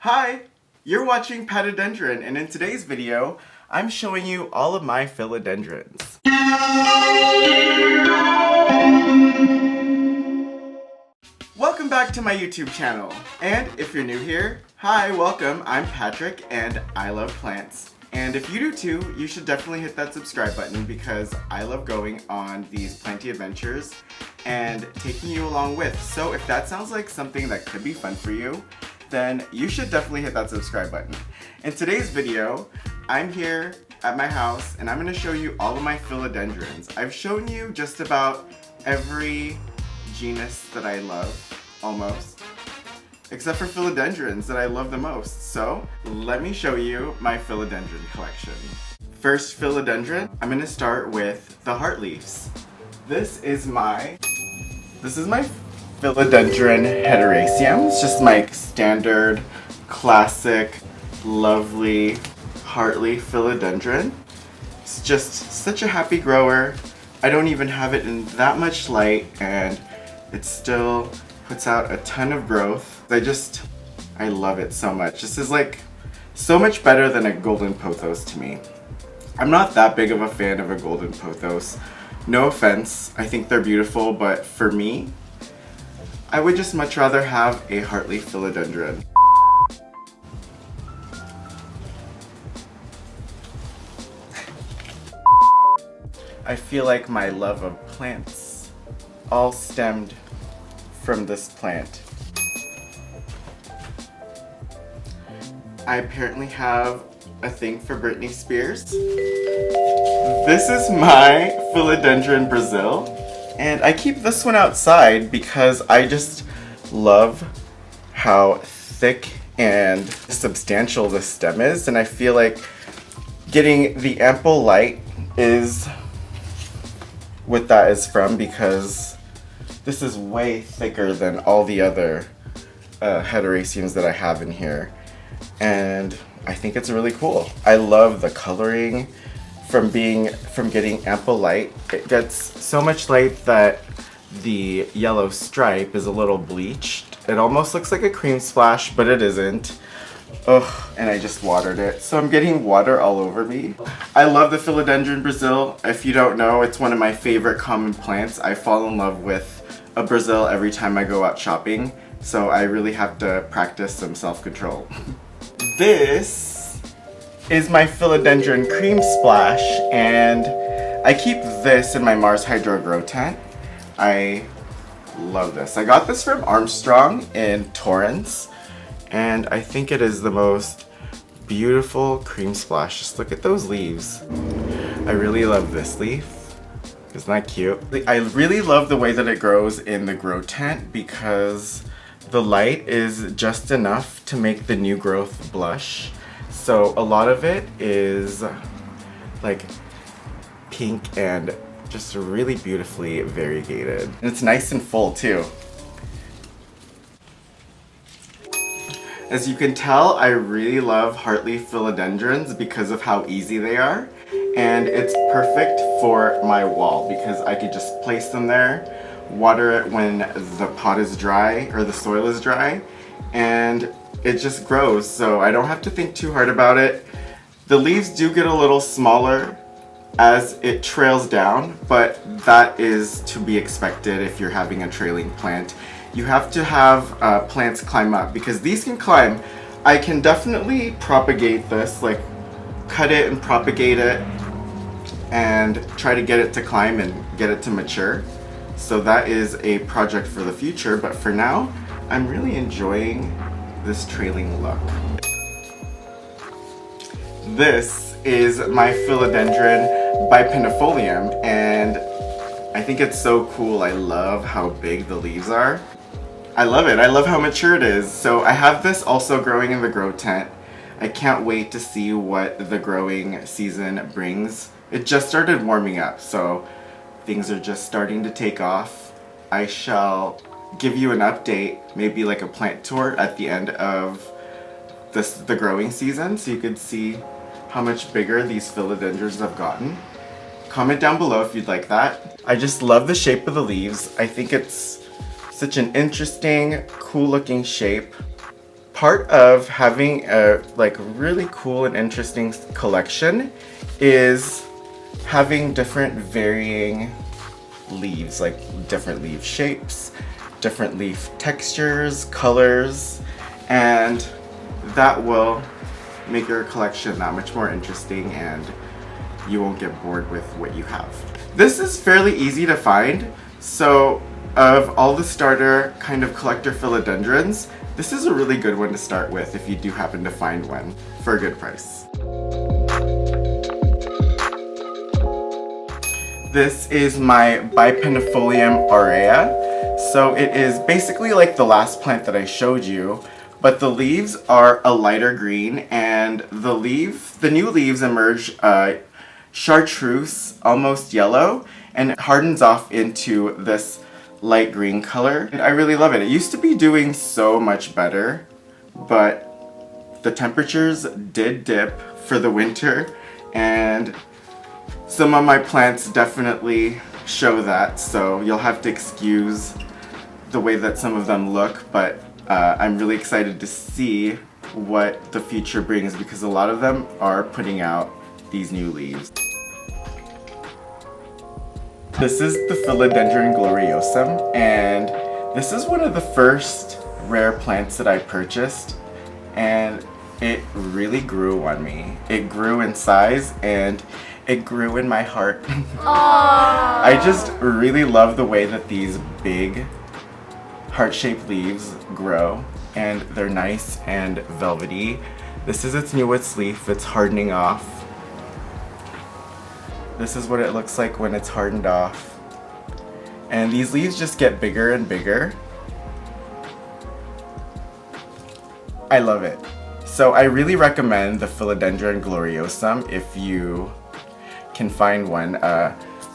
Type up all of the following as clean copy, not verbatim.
Hi! You're watching Patadendron, and in today's video, I'm showing you all of my philodendrons. Welcome back to my YouTube channel, and if you're new here, hi, welcome, I'm Patrick, and I love plants. And if you do too, you should definitely hit that subscribe button because I love going on these planty adventures and taking you along with. So if that sounds like something that could be fun for you, then you should definitely hit that subscribe button. In today's video, I'm here at my house and I'm going to show you all of my philodendrons. I've shown you just about every genus that I love, almost, except for philodendrons that I love the most. So let me show you my philodendron collection. First philodendron, I'm going to start with the heart leaves. This is my Philodendron Heterasium. It's just my standard, classic, lovely heartleaf philodendron. It's just such a happy grower. I don't even have it in that much light and it still puts out a ton of growth. I love it so much. This is like so much better than a golden pothos to me. I'm not that big of a fan of a golden pothos. No offense, I think they're beautiful, but for me, I would just much rather have a heartleaf philodendron. I feel like my love of plants all stemmed from this plant. I apparently have a thing for Britney Spears. This is my Philodendron Brazil. And I keep this one outside because I just love how thick and substantial the stem is, and I feel like getting the ample light is what that is from, because this is way thicker than all the other Heterasiums that I have in here, and I think it's really cool. I love the coloring. From getting ample light. It gets so much light that the yellow stripe is a little bleached. It almost looks like a cream splash, but it isn't. Ugh, and I just watered it, so I'm getting water all over me. I love the Philodendron Brazil. If you don't know, it's one of my favorite common plants. I fall in love with a Brazil every time I go out shopping, so I really have to practice some self-control. This is my Philodendron Cream Splash, and I keep this in my Mars Hydro grow tent. I love this. I got this from Armstrong in Torrance, and I think it is the most beautiful cream splash. Just look at those leaves. I really love this leaf. Isn't that cute? I really love the way that it grows in the grow tent because the light is just enough to make the new growth blush. So a lot of it is like pink and just really beautifully variegated. And it's nice and full too. As you can tell, I really love heartleaf philodendrons because of how easy they are. And it's perfect for my wall because I could just place them there, water it when the pot is dry or the soil is dry, and it just grows, so I don't have to think too hard about it. The leaves do get a little smaller as it trails down, but that is to be expected if you're having a trailing plant. You have to have plants climb up because these can climb. I can definitely propagate this, like cut it and propagate it and try to get it to climb and get it to mature. So that is a project for the future, but for now, I'm really enjoying this trailing look. This is my Philodendron Bipenifolium, and I think it's so cool. I love how big the leaves are. I love it. I love how mature it is. So I have this also growing in the grow tent. I can't wait to see what the growing season brings. It just started warming up, so things are just starting to take off. I shall give you an update, maybe like a plant tour at the end of the growing season, so you could see how much bigger these philodendrons have gotten. Comment down below if you'd like that. I just love the shape of the leaves. I think it's such an interesting, cool looking shape. part of having a like really cool and interesting collection is having different varying leaves, like different leaf shapes, different leaf textures, colors, and that will make your collection that much more interesting and you won't get bored with what you have. This is fairly easy to find, so of all the starter kind of collector philodendrons, this is a really good one to start with if you do happen to find one for a good price. This is my Bipenifolium aurea. So it is basically like the last plant that I showed you, but the leaves are a lighter green and the new leaves emerge chartreuse, almost yellow, and it hardens off into this light green color. And I really love it. It used to be doing so much better, but the temperatures did dip for the winter and some of my plants definitely show that, so you'll have to excuse the way that some of them look, but I'm really excited to see what the future brings because a lot of them are putting out these new leaves. This is the Philodendron Gloriosum, and this is one of the first rare plants that I purchased, and it really grew on me. It grew in size and it grew in my heart. I just really love the way that these big heart-shaped leaves grow, and they're nice and velvety. This is its newest leaf. It's hardening off. This is what it looks like when it's hardened off. And these leaves just get bigger and bigger. I love it. So I really recommend the Philodendron Gloriosum if you can find one.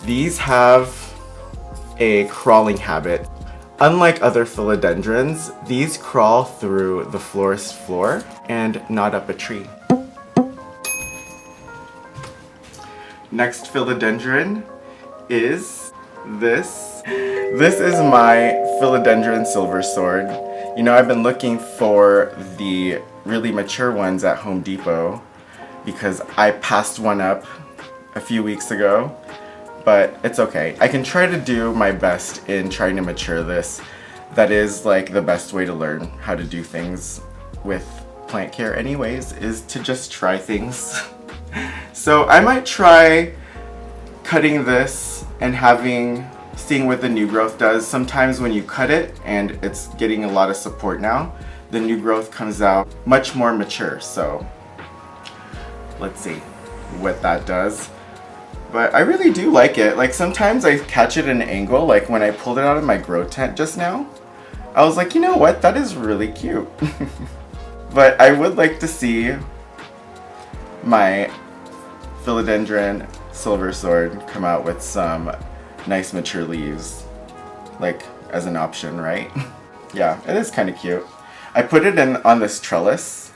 These have a crawling habit. Unlike other philodendrons, these crawl through the florist floor and not up a tree. Next philodendron is this. This is my Philodendron silver sword. You know, I've been looking for the really mature ones at Home Depot because I passed one up a few weeks ago, but it's okay. I can try to do my best in trying to mature this. That is like the best way to learn how to do things with plant care anyways, is to just try things. So I might try cutting this and seeing what the new growth does. Sometimes when you cut it and it's getting a lot of support now, the new growth comes out much more mature. So let's see what that does. But I really do like it. Like sometimes I catch it at an angle, like when I pulled it out of my grow tent just now. I was like, you know what, that is really cute. But I would like to see my Philodendron silver sword come out with some nice mature leaves, like as an option, right? Yeah, it is kind of cute. I put it in on this trellis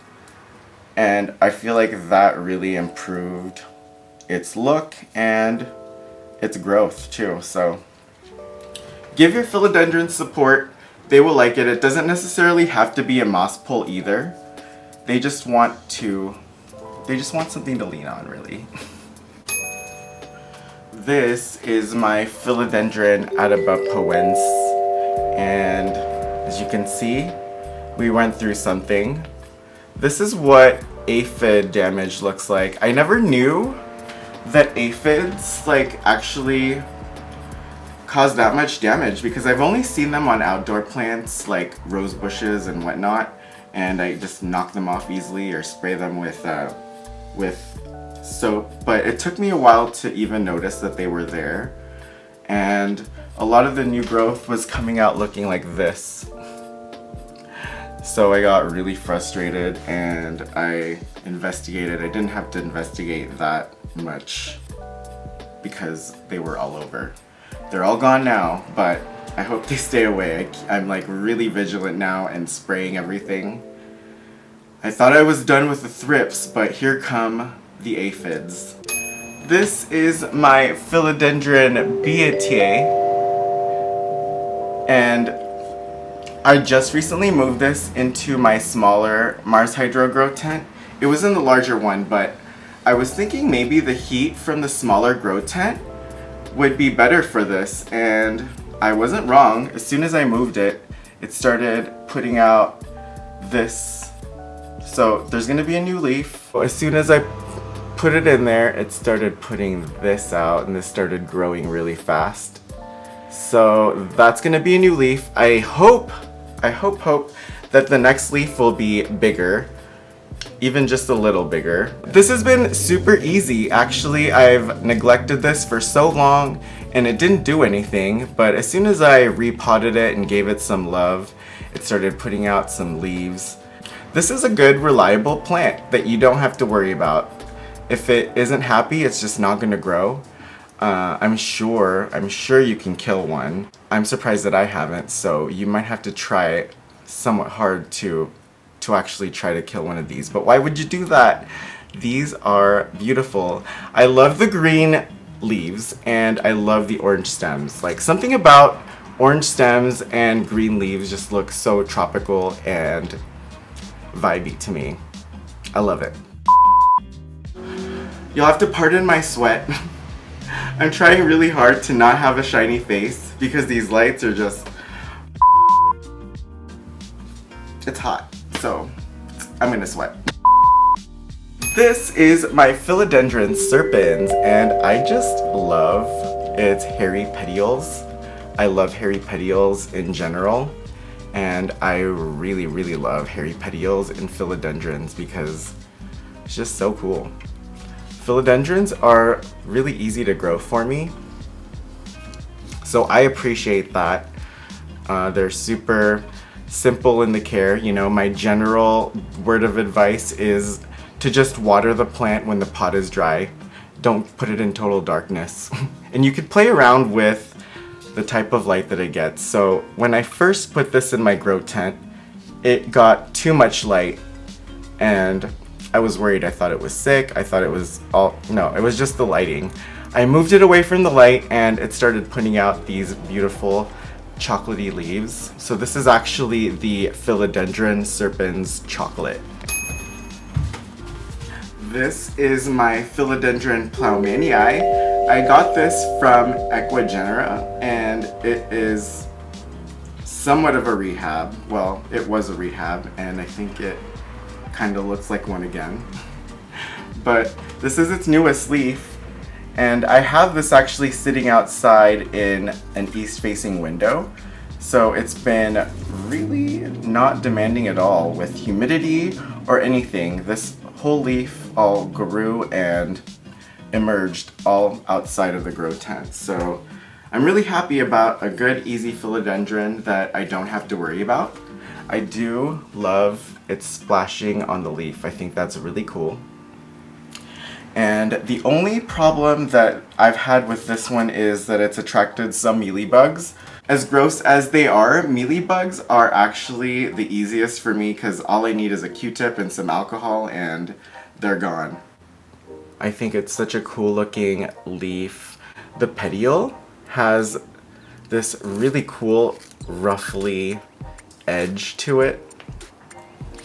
and I feel like that really improved its look and its growth too. So give your philodendrons support. They will like it. It doesn't necessarily have to be a moss pole either. They just want something to lean on, really. This is my Philodendron Poens, and as you can see, we went through something. This is what aphid damage looks like. I never knew that aphids like actually cause that much damage because I've only seen them on outdoor plants like rose bushes and whatnot, and I just knock them off easily or spray them with soap. But it took me a while to even notice that they were there, and a lot of the new growth was coming out looking like this. So I got really frustrated and I investigated. I didn't have to investigate that much because they were all over. They're all gone now, but I hope they stay away. I'm like really vigilant now and spraying everything. I thought I was done with the thrips, but here come the aphids. This is my Philodendron BT, and I just recently moved this into my smaller Mars Hydro grow tent. It was in the larger one, but I was thinking maybe the heat from the smaller grow tent would be better for this, and I wasn't wrong. As soon as I moved it, it started putting out this. So there's gonna be a new leaf. As soon as I put it in there, it started putting this out, and this started growing really fast. So that's gonna be a new leaf. I hope that the next leaf will be bigger, even just a little bigger. This has been super easy. Actually, I've neglected this for so long and it didn't do anything, but as soon as I repotted it and gave it some love, it started putting out some leaves. This is a good, reliable plant that you don't have to worry about. If it isn't happy, it's just not gonna grow. I'm sure you can kill one. I'm surprised that I haven't, so you might have to try somewhat hard to actually try to kill one of these. But why would you do that? These are beautiful. I love the green leaves and I love the orange stems. Like, something about orange stems and green leaves just look so tropical and vibey to me. I love it. You'll have to pardon my sweat. I'm trying really hard to not have a shiny face because these lights are just... It's hot, so I'm gonna sweat. This is my Philodendron serpens, and I just love its hairy petioles. I love hairy petioles in general, and I really, really love hairy petioles in philodendrons because it's just so cool. Philodendrons are really easy to grow for me, so I appreciate that. They're super simple in the care. You know, my general word of advice is to just water the plant when the pot is dry. Don't put it in total darkness. And you could play around with the type of light that it gets. So when I first put this in my grow tent, it got too much light and I was worried. I thought it was sick. I thought it was no, it was just the lighting. I moved it away from the light and it started putting out these beautiful chocolatey leaves. So this is actually the Philodendron serpens chocolate. This is my Philodendron ploughmania. I got this from Equigenera and it is somewhat of a rehab. Well, it was a rehab and I think it kind of looks like one again. But this is its newest leaf. And I have this actually sitting outside in an east-facing window. So it's been really not demanding at all with humidity or anything. This whole leaf all grew and emerged all outside of the grow tent. So I'm really happy about a good, easy philodendron that I don't have to worry about. I do love its splashing on the leaf. I think that's really cool. And the only problem that I've had with this one is that it's attracted some mealybugs. As gross as they are, mealybugs are actually the easiest for me because all I need is a Q-tip and some alcohol and they're gone. I think it's such a cool looking leaf. The petiole has this really cool ruffly edge to it.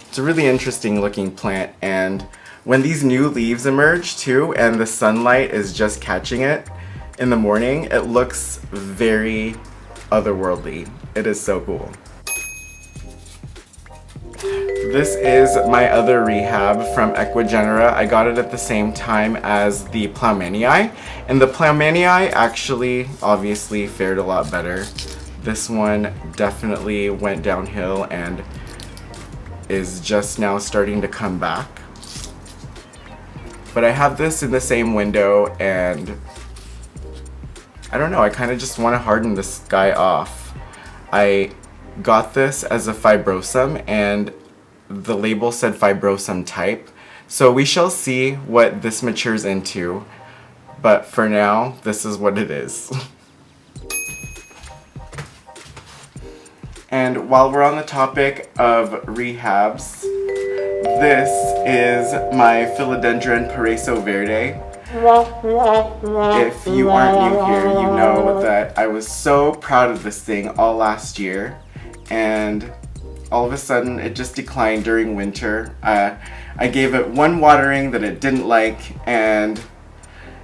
It's a really interesting looking plant, and when these new leaves emerge too and the sunlight is just catching it in the morning, it looks very otherworldly. It is so cool. This is my other rehab from Equigenera. I got it at the same time as the ploughmania, and the ploughmania actually obviously fared a lot better. This one definitely went downhill and is just now starting to come back. But I have this in the same window and I don't know, I kind of just want to harden this guy off. I got this as a fibrosum and the label said fibrosum type. So we shall see what this matures into. But for now, this is what it is. And while we're on the topic of rehabs, this is my Philodendron pareso verde. If you aren't new here, you know that I was so proud of this thing all last year. and all of a sudden it just declined during winter. I gave it one watering that it didn't like, and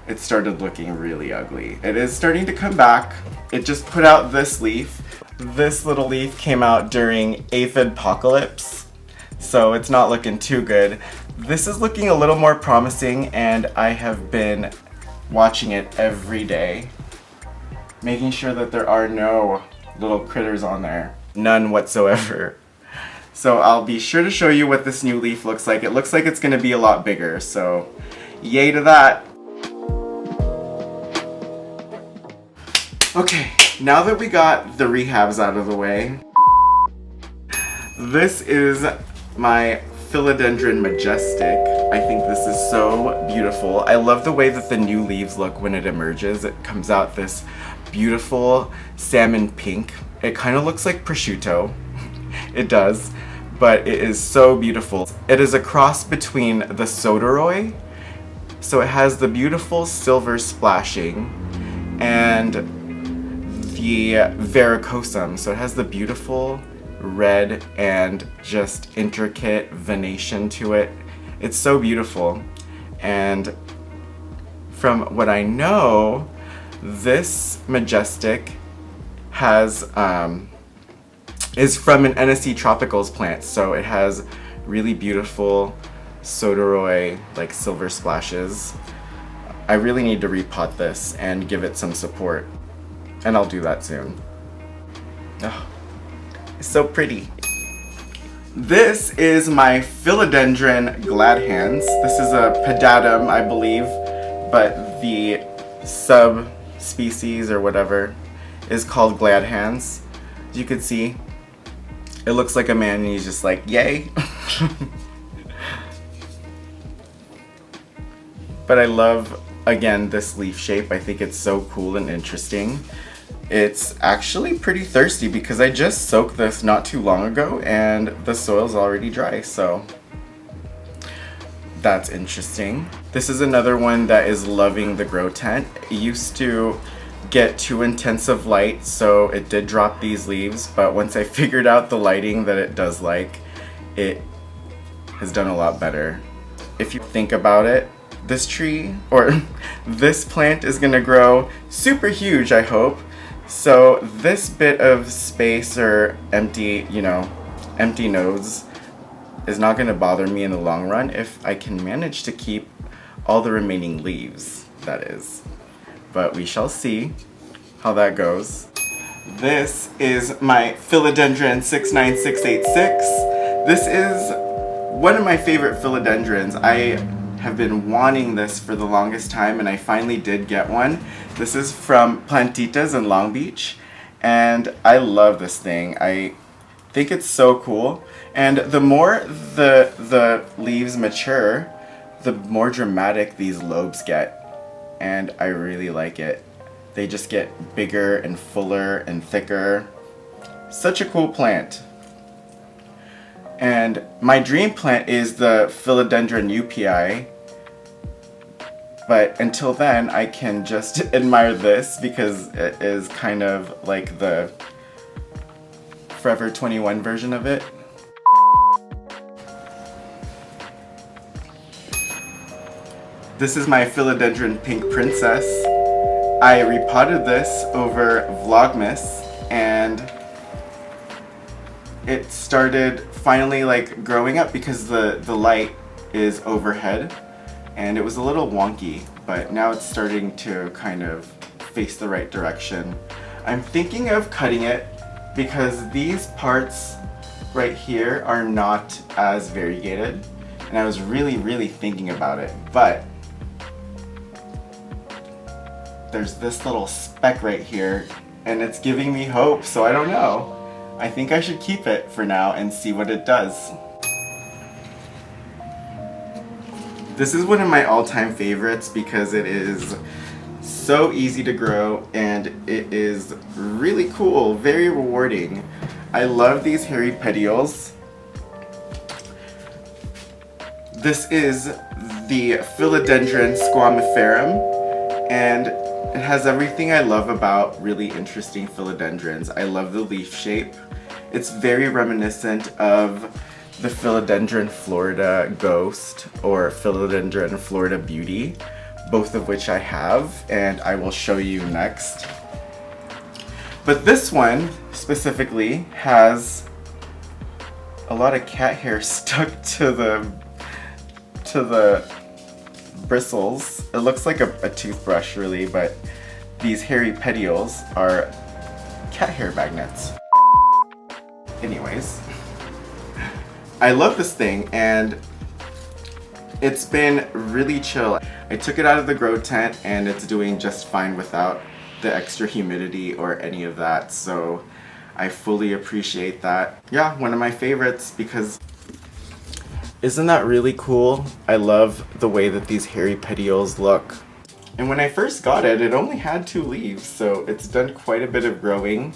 it started looking really ugly. It is starting to come back. It just put out this leaf. This little leaf came out during aphidpocalypse, so it's not looking too good. This is looking a little more promising, and I have been watching it every day, making sure that there are no little critters on there. None whatsoever. So I'll be sure to show you what this new leaf looks like. It looks like it's gonna be a lot bigger, so yay to that. Okay, now that we got the rehabs out of the way, this is my Philodendron Majestic. I think this is so beautiful. I love the way that the new leaves look when it emerges. It comes out this beautiful salmon pink. It kind of looks like prosciutto. It does, but it is so beautiful. It is a cross between the Soderoi, so it has the beautiful silver splashing, and the Verrucosum, so it has the beautiful red and just intricate venation to it. It's so beautiful, and from what I know, this Majestic has is from an NSC Tropicals plant, so it has really beautiful Soderoi, like silver splashes. I really need to repot this and give it some support, and I'll do that soon. Oh, it's so pretty. This is my Philodendron gladhandz. This is a pedatum, I believe, but the subspecies or whatever is called gladhandz. As you can see, it looks like a man and he's just like, yay. But I love, again, this leaf shape. I think it's so cool and interesting. It's actually pretty thirsty because I just soaked this not too long ago and the soil's already dry, so that's interesting. This is another one that is loving the grow tent. It used to get too intense of light, so it did drop these leaves, but once I figured out the lighting that it does like, it has done a lot better. If you think about it, this tree, or this plant is gonna grow super huge, I hope. So this bit of space or empty, empty nodes is not gonna bother me in the long run if I can manage to keep all the remaining leaves, that is. But we shall see how that goes. This is my Philodendron 69686. This is one of my favorite philodendrons. I have been wanting this for the longest time, and I finally did get one. This is from Plantitas in Long Beach, and I love this thing. I think it's so cool, and the more the leaves mature, the more dramatic these lobes get, and I really like it. They just get bigger and fuller and thicker. Such a cool plant. And my dream plant is the Philodendron UPI, but until then I can just admire this because it is kind of like the Forever 21 version of it. This is my Philodendron Pink Princess. I repotted this over Vlogmas, and it started finally like growing up because the light is overhead, and it was a little wonky, but now it's starting to kind of face the right direction. I'm thinking of cutting it because these parts right here are not as variegated, and I was really thinking about it, but there's this little speck right here and it's giving me hope, so I don't know. I think I should keep it for now and see what it does. This is one of my all-time favorites because it is so easy to grow and it is really cool, very rewarding. I love these hairy petioles. This is the Philodendron squamous, and it has everything I love about really interesting philodendrons. I love the leaf shape, It's very reminiscent of the Philodendron Florida Ghost or Philodendron Florida Beauty, both of which I have, and I will show you next. But this one specifically has a lot of cat hair stuck to the bristles. It looks like a toothbrush really, but these hairy petioles are cat hair magnets. Anyways, I love this thing and it's been really chill. I took it out of the grow tent and it's doing just fine without the extra humidity or any of that, so I fully appreciate that. Yeah, one of my favorites because isn't that really cool? I love the way that these hairy petioles look. And when I first got it, it only had 2 leaves, so it's done quite a bit of growing.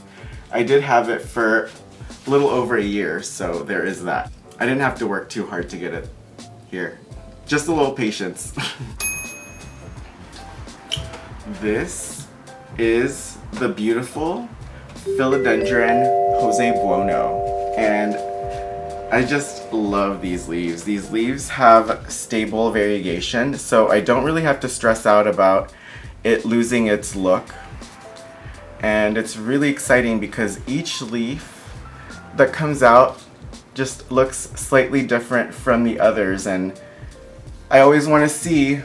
I did have it for a little over a year, so there is that. I didn't have to work too hard to get it here. Just a little patience. This is the beautiful Philodendron Buono, and I just love these leaves. These leaves have stable variegation, so I don't really have to stress out about it losing its look. And it's really exciting because each leaf that comes out just looks slightly different from the others, and I always want to see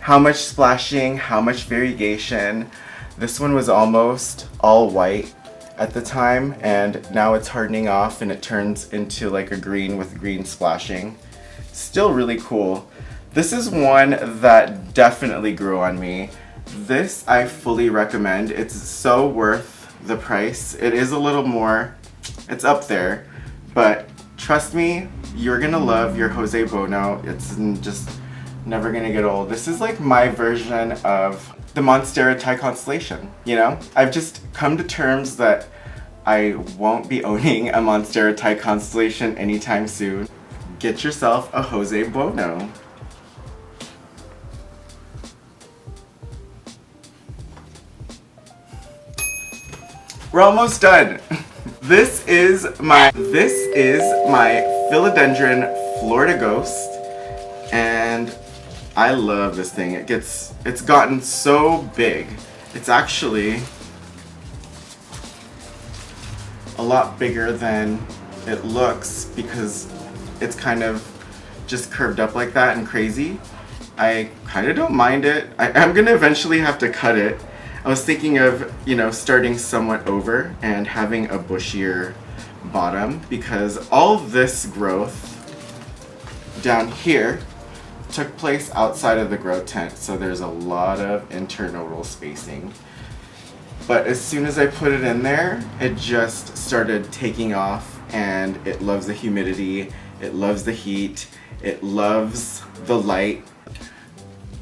how much splashing, how much variegation. This one was almost all white at the time, and now it's hardening off and it turns into like a green with green splashing. Still really cool. This is one that definitely grew on me. This I fully recommend. It's so worth the price. It is a little more, it's up there, but trust me, you're gonna love your Jose Buono. It's just never gonna get old. This is like my version of the Monstera Thai constellation, you know? I've just come to terms that I won't be owning a Monstera Thai constellation anytime soon. Get yourself a Jose Buono. We're almost done. This is my Philodendron Florida Ghost, and I love this thing. It's gotten so big. It's actually a lot bigger than it looks because it's kind of just curved up like that and crazy. I kind of don't mind it. I'm gonna eventually have to cut it. I was thinking of, you know, starting somewhat over and having a bushier bottom because all of this growth down here took place outside of the grow tent, so there's a lot of internal spacing. But as soon as I put it in there, it just started taking off, and it loves the humidity, it loves the heat, it loves the light.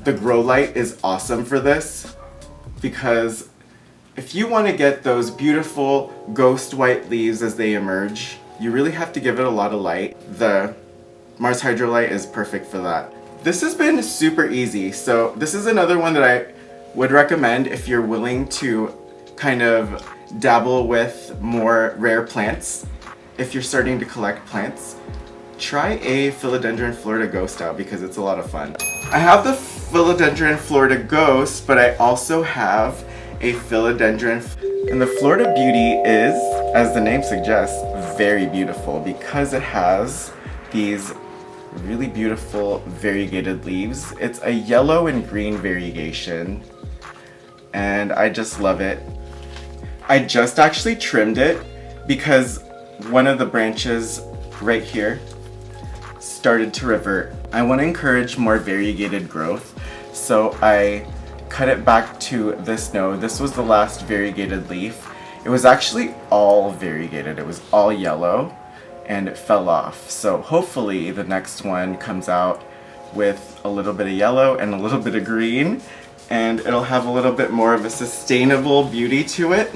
The grow light is awesome for this because if you want to get those beautiful ghost white leaves as they emerge, you really have to give it a lot of light. The Mars Hydrolite is perfect for that. This has been super easy, so this is another one that I would recommend if you're willing to kind of dabble with more rare plants. If you're starting to collect plants, try a Philodendron Florida Ghost out because it's a lot of fun. I have the Philodendron Florida Ghost, but I also have a Philodendron, and the Florida Beauty is, as the name suggests, very beautiful because it has these really beautiful variegated leaves. It's a yellow and green variegation, and I just love it. I just actually trimmed it because one of the branches right here started to revert. I want to encourage more variegated growth, so I cut it back to this node. This was the last variegated leaf. It was actually all variegated. It was all yellow and it fell off. So hopefully the next one comes out with a little bit of yellow and a little bit of green, and it'll have a little bit more of a sustainable beauty to it.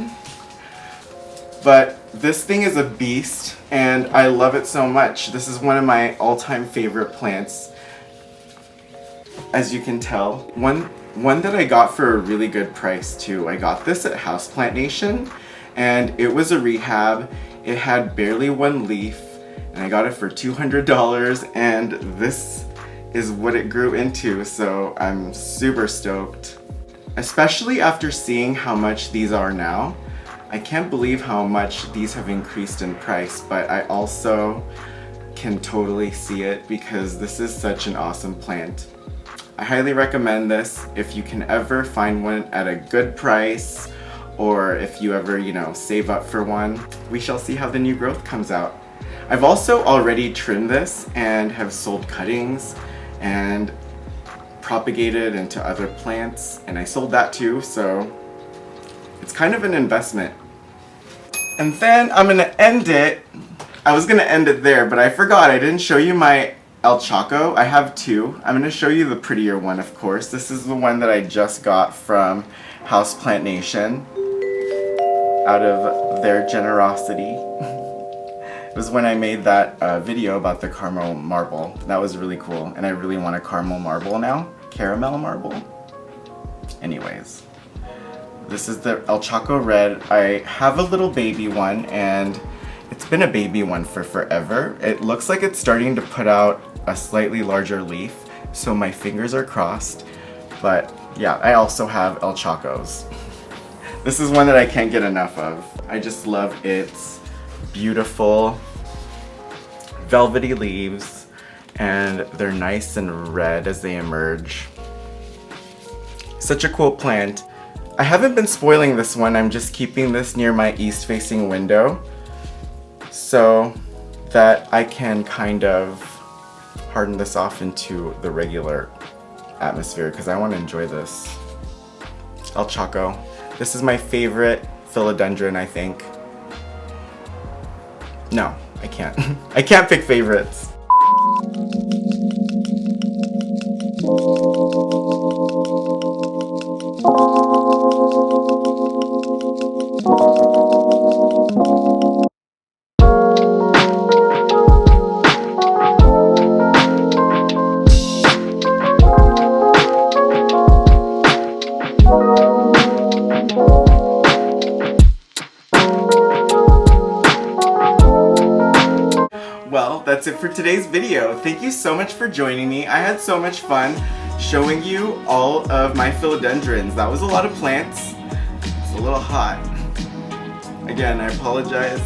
But this thing is a beast and I love it so much. This is one of my all-time favorite plants, as you can tell. One that I got for a really good price too. I got this at Houseplant Nation, and it was a rehab. It had barely one leaf, and I got it for $200, and this is what it grew into, so I'm super stoked. Especially after seeing how much these are now. I can't believe how much these have increased in price, but I also can totally see it because this is such an awesome plant. I highly recommend this if you can ever find one at a good price, or if you ever, save up for one. We shall see how the new growth comes out. I've also already trimmed this and have sold cuttings and propagated into other plants, and I sold that too, so it's kind of an investment. And then I'm gonna end it. I was gonna end it there, but I forgot I didn't show you my El Choco. I have two. I'm gonna show you the prettier one, of course. This is the one that I just got from Houseplant Nation out of their generosity. It was when I made that video about the caramel marble. That was really cool, and I really want a caramel marble now. Caramel marble? Anyways. This is the El Choco Red. I have a little baby one, and it's been a baby one for forever. It looks like it's starting to put out a slightly larger leaf, so my fingers are crossed. But yeah, I also have El Chocos. This is one that I can't get enough of. I just love its beautiful velvety leaves, and they're nice and red as they emerge. Such a cool plant. I haven't been spoiling this one. I'm just keeping this near my east-facing window so that I can kind of harden this off into the regular atmosphere because I want to enjoy this. El Choco. This is my favorite philodendron, I think. No, I can't. I can't pick favorites. Well, that's it for today's video. Thank you so much for joining me. I had so much fun showing you all of my philodendrons. That was a lot of plants. It's a little hot. Again, I apologize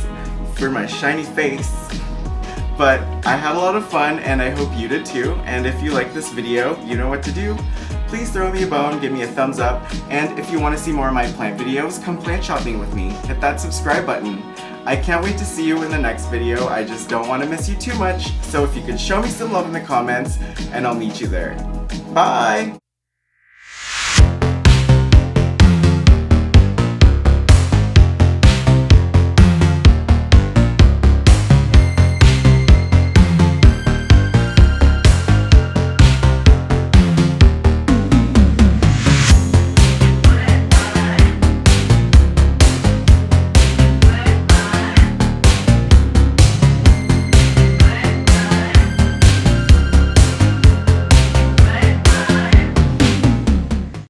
for my shiny face, but I had a lot of fun and I hope you did too. And if you like this video, you know what to do. Please throw me a bone, give me a thumbs up, and if you want to see more of my plant videos, come plant shopping with me. Hit that subscribe button. I can't wait to see you in the next video. I just don't want to miss you too much, so if you could show me some love in the comments, and I'll meet you there. Bye!